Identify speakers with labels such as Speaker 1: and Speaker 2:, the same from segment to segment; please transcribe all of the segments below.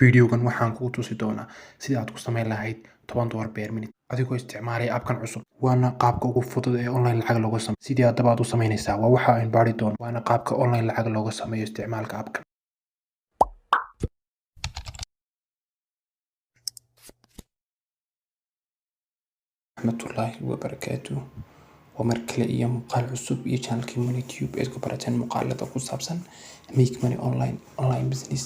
Speaker 1: Videogan waxaan kugu tusi doonaa sidii aad ku samayn lahayd $10 per minute adigoo isticmaalaya appkan cusub. Waana qaabka ugu fudud ee online lacag looga sameeyo. Sidii haddaba aad u samaynaysaa waa waxa aan baari doono. Waana qaabka online lacag looga sameeyo isticmaalka appkan. Rahmatullahi wa barakatuh. Waa mar kale iyo muuqaal cusub iyo channelkii MoneyTube ee ku barateen muuqaalada ku saabsan make money online business.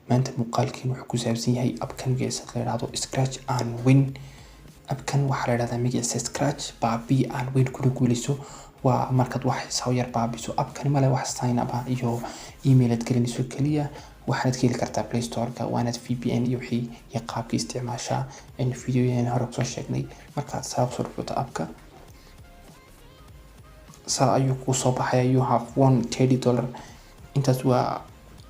Speaker 1: maanta muuqaalkiin wuxuu ku saabsan yahay appkan magaciisa la yiraahdo Scratch and Win. appkan waxaa la yiraahdaa magaciisa Scratch baabi and Win kuna guuleyso. waa markaad wax xisaab yar baabiso appkan male wax sign up iyo email aad gelinayso kaliya waxaad ka heli kartaa Play Store-ka waanaad VPN iyo wixii iyo qaabka isticmaasha in video-yeen hore kusoo sheegnay. markaad soo furto appka saa ayuu ku soo baxaya you have won $30. intaas waa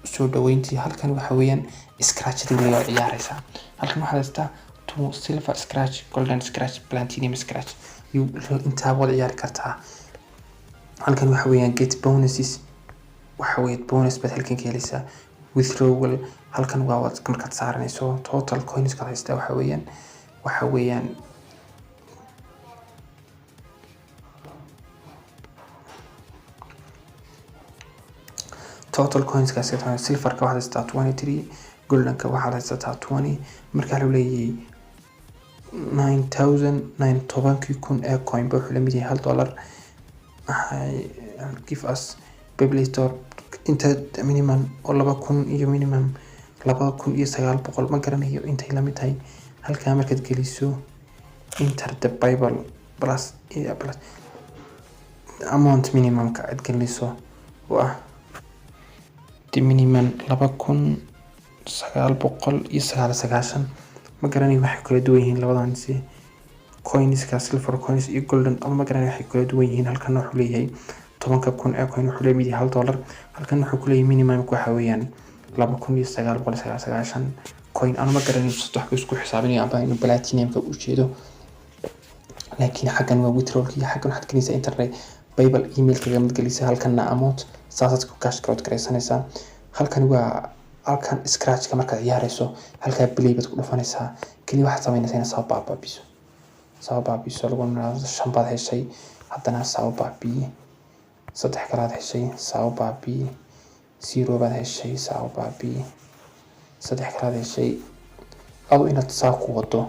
Speaker 1: soo dhaweyntii. halkan waxa weeyaan scratch-da laga ciyaaraysa. halkan waxaa jirta to silver scratch, golden scratch, platinum scratch inta wada ciyaari kartaa. halkan waxa weeyaan get bonuses waxa weeyaan bonus bad halkan ka helaysa withdrawal. halkan waa wad markaad saaranayso total coins ka haysta waxa weeyaan total coins ka sida silver ka waxaa 23, golden ka waxaa 20. marka la leeyahay 9,910 ee coin buu la mid yahay $1. give us Play Store inta minimum oo 2,000 iyo minimum 2,900 ma garanayo intay la mid tahay. halka markaad geliso enter the bible plus amount minimum ka aad geliso waa minimum 2,999 ma garanayo waxay kala duwan yihiin labadan si coins ka silver coins iyo golden ama ma garanayo waxay kala duwan yihiin. halkan wuxuu leeyahay 10,000 ee coin wuxuu leeyahay $1. halkan wuxuu ku leeyahay minimum waxa weeyaan 2,999 coin ama ma garanayo saddex isku xisaabinaya aba inuu platinum ka u jeedo. laakiin xagan waa withdrawal iyo xagan waxaad gelinaysaa internet bible email ka mid gelinaysaa halkan amount saasaad ku cash crowd gareysanaysaa. halkan waa halkan scratch ka markaad ciyaarayso halka play baad ku dhufanaysaa kaliya waxaad samaynaysaa inaad soo baabiso lagu naaso 5 baad heshay haddana soo baabiye 3 kalaad heshay soo baabiye 0 baad heshay soo baabiye 3 kalaad heshay adu inaad saa ku wado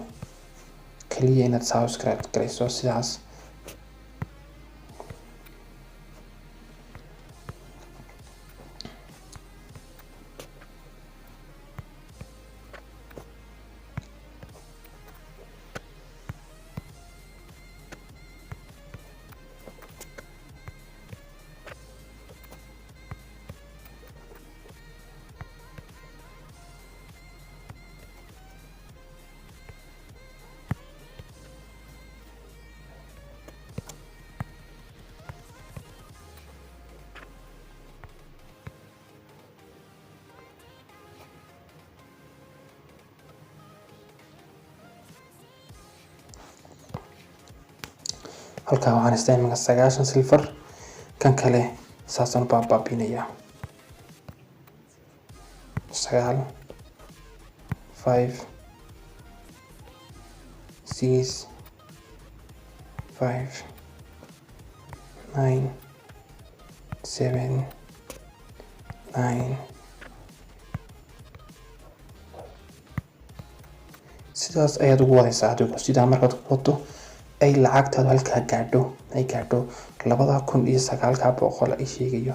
Speaker 1: kaliya inaad soo scratch gareyso sidaas. halka waxaan isticmaalaa 9 silver kan kale saasan baabinaya 9 5 6 5 9 7 9 sidaas ayaad ugu wadaysaa adigu sidaa markaad ku wado ay lacagtaadu halka gaadho 2,900 ay sheegayo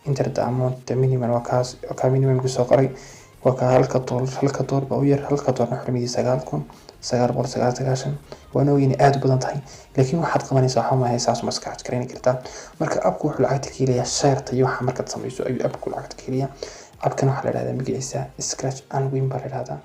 Speaker 1: internet amount minimum waa kaas ka minimum ku soo qoray waa ka $1 baa u yar $1 xurmidii 9,999 waana weyn aad u badan tahay. laakiin waxaad qabanaysaa waxa ma haysaas ma scratch gareyn kartaa. marka appku wuxuu lacagta ka helayaa share iyo waxa markaad samayso ayuu appku lacagta ka helayaa. appkan waxa la yiraahdaa magaciisa Scratch and Win baa la yiraahdaa.